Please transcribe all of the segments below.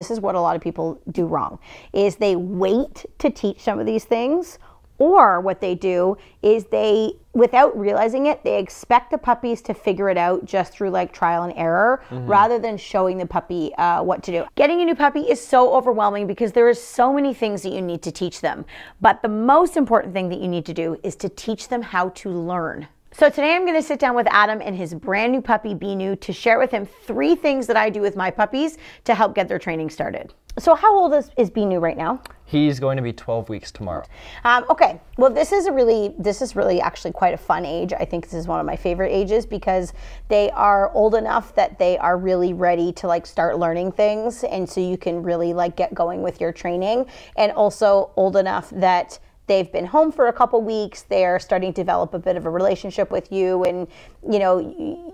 This is what a lot of people do wrong, is they wait to teach some of these things, or what they do is they, without realizing it, they expect the puppies to figure it out just through like trial and error, rather than showing the puppy what to do. Getting a new puppy is so overwhelming because there is so many things that you need to teach them. But the most important thing that you need to do is to teach them how to learn. So today I'm going to sit down with Adam and his brand new puppy, Binu, to share with him 3 things that I do with my puppies to help get their training started. So how old is Binu right now? He's going to be 12 weeks tomorrow. Okay, well this is really actually quite a fun age. I think this is one of my favorite ages because they are old enough that they are really ready to like start learning things, and so you can really like get going with your training, and also old enough that they've been home for a couple weeks, they're starting to develop a bit of a relationship with you, and you know,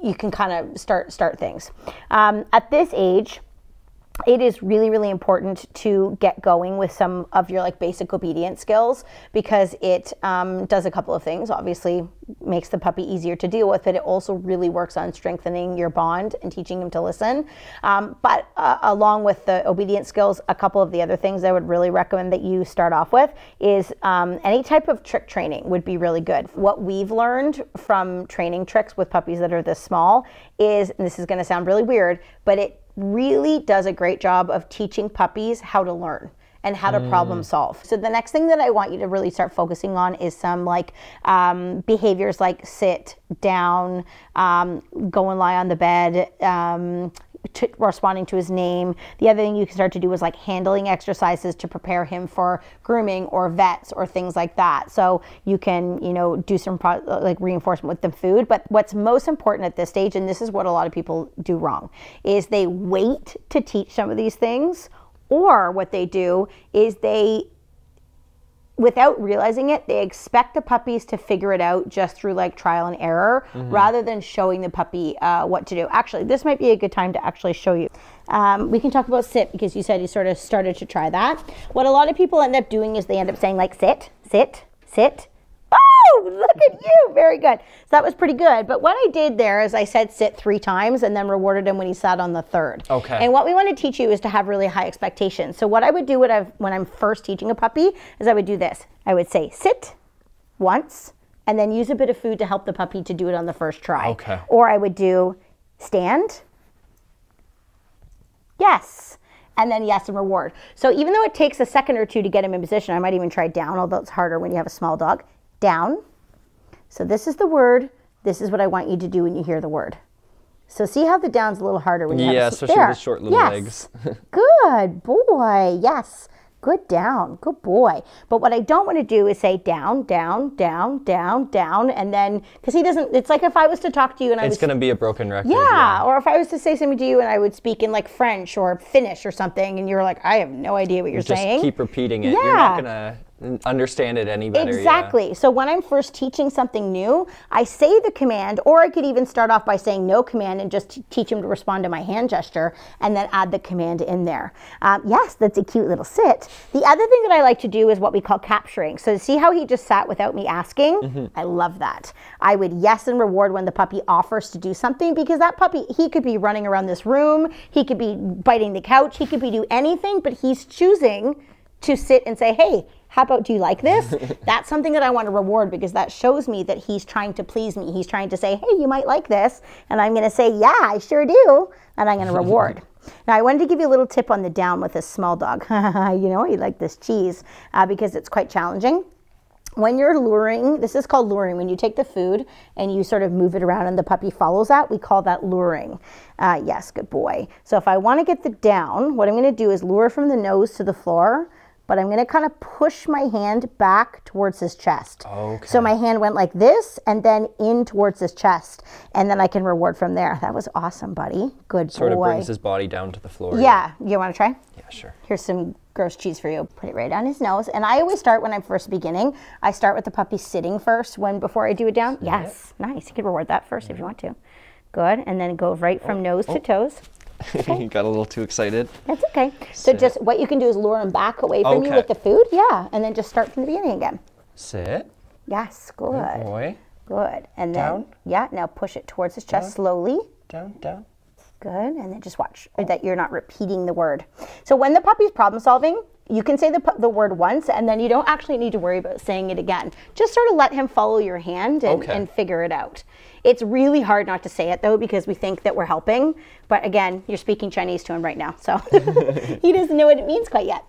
you can kind of start things. At this age, it is really, really important to get going with some of your like basic obedience skills, because it does a couple of things. Obviously makes the puppy easier to deal with, but it also really works on strengthening your bond and teaching him to listen. But along with the obedience skills, a couple of the other things I would really recommend that you start off with is any type of trick training would be really good. What we've learned from training tricks with puppies that are this small is, and this is going to sound really weird, but it really does a great job of teaching puppies how to learn and how to problem solve. So the next thing that I want you to really start focusing on is some like behaviors like sit, down, go and lie on the bed, responding to his name. The other thing you can start to do is like handling exercises to prepare him for grooming or vets or things like that. So you can, you know, do some like reinforcement with the food. But what's most important at this stage, and this is what a lot of people do wrong, is they wait to teach some of these things, or what they do is they, without realizing it, they expect the puppies to figure it out just through like trial and error, rather than showing the puppy what to do. Actually, this might be a good time to actually show you. We can talk about sit, because you said you sort of started to try that. What a lot of people end up doing is they end up saying like sit, sit, sit. Oh, look at you. Very good. So that was pretty good. But what I did there is I said sit 3 times and then rewarded him when he sat on the 3rd. Okay. And what we want to teach you is to have really high expectations. So what I would do when I'm first teaching a puppy is I would do this. I would say sit once and then use a bit of food to help the puppy to do it on the first try. Okay. Or I would do stand, yes, and then yes and reward. So even though it takes a second or two to get him in position, I might even try down, although it's harder when you have a small dog. Down. So this is the word. This is what I want you to do when you hear the word. So see how the down's a little harder when you have especially with short little legs. Good boy. Yes. Good down. Good boy. But what I don't want to do is say down, down, down, down, down, and then, because he doesn't, it's like if I was to talk to you and it's going to be a broken record. Yeah, or if I was to say something to you and I would speak in like French or Finnish or something, and you're like, I have no idea what you're saying. Just keep repeating it. Yeah. You're not going to understand it any better. Exactly. Yeah. So when I'm first teaching something new, I say the command, or I could even start off by saying no command and just teach him to respond to my hand gesture and then add the command in there. Yes, that's a cute little sit. The other thing that I like to do is what we call capturing. So see how he just sat without me asking? I love that. I would yes and reward when the puppy offers to do something, because that puppy, he could be running around this room, he could be biting the couch, he could be doing anything, but he's choosing to sit and say, hey, how about, do you like this? That's something that I want to reward, because that shows me that he's trying to please me. He's trying to say, hey, you might like this. And I'm going to say, yeah, I sure do. And I'm going to reward. Now, I wanted to give you a little tip on the down with this small dog. You know, he liked this cheese because it's quite challenging. When you're luring, this is called luring. When you take the food and you sort of move it around and the puppy follows that, we call that luring. Yes, good boy. So if I want to get the down, what I'm going to do is lure from the nose to the floor, but I'm going to kind of push my hand back towards his chest. Okay. So my hand went like this and then in towards his chest, and then I can reward from there. That was awesome, buddy. Good boy. Sort of brings his body down to the floor. Yeah. You want to try? Yeah, sure. Here's some gross cheese for you. Put it right on his nose. And I always start when I'm first beginning. I start with the puppy sitting first before I do it down. Yes. Nice. You can reward that first if you want to. Good. And then go right from nose to toes. Okay. You got a little too excited. That's okay. So just what you can do is lure him back away from you with the food. Yeah. And then just start from the beginning again. Sit. Yes. Good. Good boy. Good. And then, down. Yeah. Now push it towards his chest slowly. Down, down. Good, and then just watch that you're not repeating the word. So when the puppy's problem solving, you can say the word once, and then you don't actually need to worry about saying it again. Just sort of let him follow your hand and figure it out. It's really hard not to say it though, because we think that we're helping, but again, you're speaking Chinese to him right now, so he doesn't know what it means quite yet.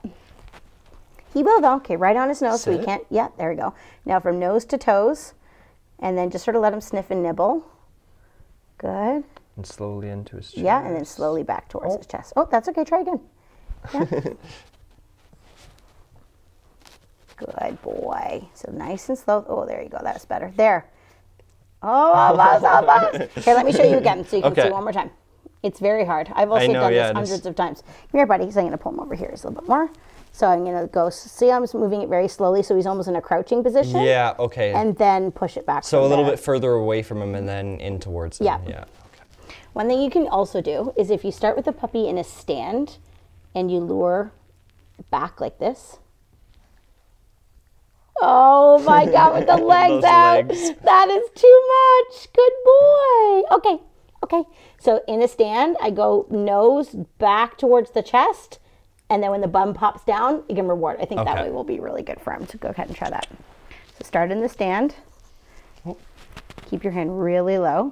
He will though. Okay, right on his nose, so he can't, yeah, there we go. Now from nose to toes, and then just sort of let him sniff and nibble. Good. And slowly into his chest. Yeah, and then slowly back towards his chest. Oh, that's okay. Try again. Yeah. Good boy. So nice and slow. Oh, there you go. That's better. There. Oh, almost. Okay, let me show you again so you can see one more time. It's very hard. I've also done this hundreds of times. Come here, buddy. So I'm going to pull him over here just a little bit more. So I'm going to go, see I'm moving it very slowly so he's almost in a crouching position. Yeah, okay. And then push it back. So a little bit further away from him and then in towards him. Yeah. Yeah. One thing you can also do is if you start with the puppy in a stand and you lure back like this. Oh my God, with the legs out. That is too much. Good boy. Okay, okay. So in a stand, I go nose back towards the chest, and then when the bum pops down, you can reward. I think that way will be really good for him. So go ahead and try that. So start in the stand. Keep your hand really low.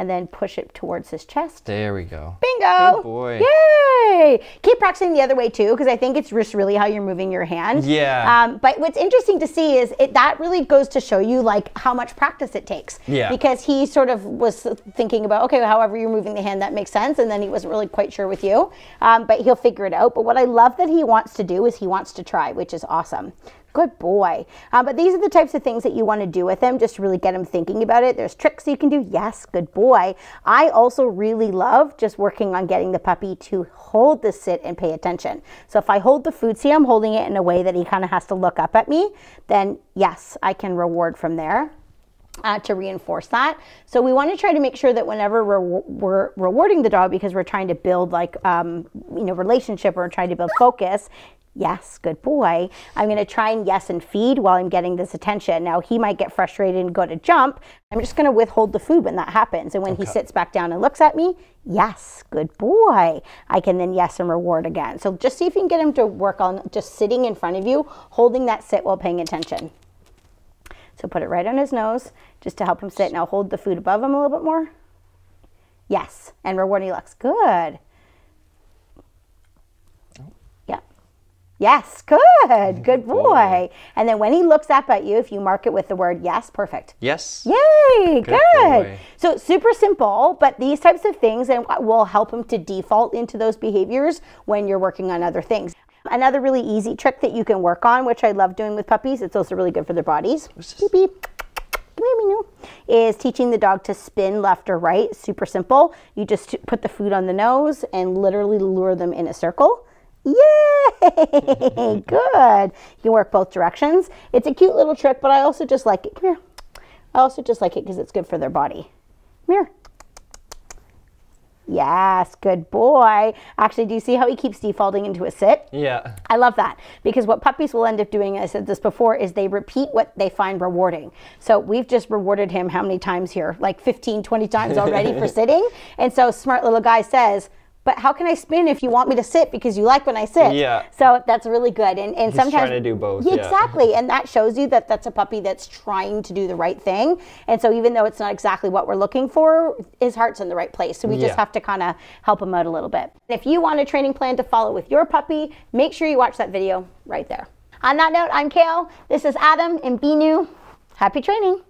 And then push it towards his chest. There we go. Bingo! Good boy. Yay! Keep practicing the other way too, because I think it's just really how you're moving your hand. Yeah. But what's interesting to see is that really goes to show you like how much practice it takes. Yeah. Because he sort of was thinking about, okay, however you're moving the hand, that makes sense. And then he wasn't really quite sure with you. But he'll figure it out. But what I love that he wants to do is he wants to try, which is awesome. Good boy. But these are the types of things that you want to do with him, just to really get him thinking about it. There's tricks you can do. Yes, good boy. I also really love just working on getting the puppy to hold the sit and pay attention. So if I hold the food, see I'm holding it in a way that he kind of has to look up at me, then yes, I can reward from there. To reinforce that. So we want to try to make sure that whenever we're rewarding the dog, because we're trying to build like, relationship, or trying to build focus, yes, good boy. I'm going to try and yes and feed while I'm getting this attention. Now he might get frustrated and go to jump. I'm just going to withhold the food when that happens. And when he sits back down and looks at me, yes, good boy. I can then yes and reward again. So just see if you can get him to work on just sitting in front of you, holding that sit while paying attention. So put it right on his nose just to help him sit. Now hold the food above him a little bit more. Yes, and rewarding looks good. Yeah. Yes, good. Good boy. And then when he looks up at you, if you mark it with the word yes, perfect. Yes. Yay, good. Boy. So super simple, but these types of things will help him to default into those behaviors when you're working on other things. Another really easy trick that you can work on, which I love doing with puppies, it's also really good for their bodies, beep, beep, is teaching the dog to spin left or right. Super simple. You just put the food on the nose and literally lure them in a circle. Yay! Good. You can work both directions. It's a cute little trick, but I also just like it. Come here. I also just like it because it's good for their body. Come here. Yes, good boy. Actually, do you see how he keeps defaulting into a sit? Yeah. I love that, because what puppies will end up doing, I said this before, is they repeat what they find rewarding. So we've just rewarded him how many times here? Like 15, 20 times already for sitting. And so smart little guy says, but how can I spin if you want me to sit because you like when I sit? Yeah. So that's really good. And He's sometimes trying to do both. Yeah, exactly. And that shows you that that's a puppy that's trying to do the right thing. And so even though it's not exactly what we're looking for, his heart's in the right place. So we just have to kind of help him out a little bit. If you want a training plan to follow with your puppy, make sure you watch that video right there. On that note, I'm Kale. This is Adam and Binu. Happy training.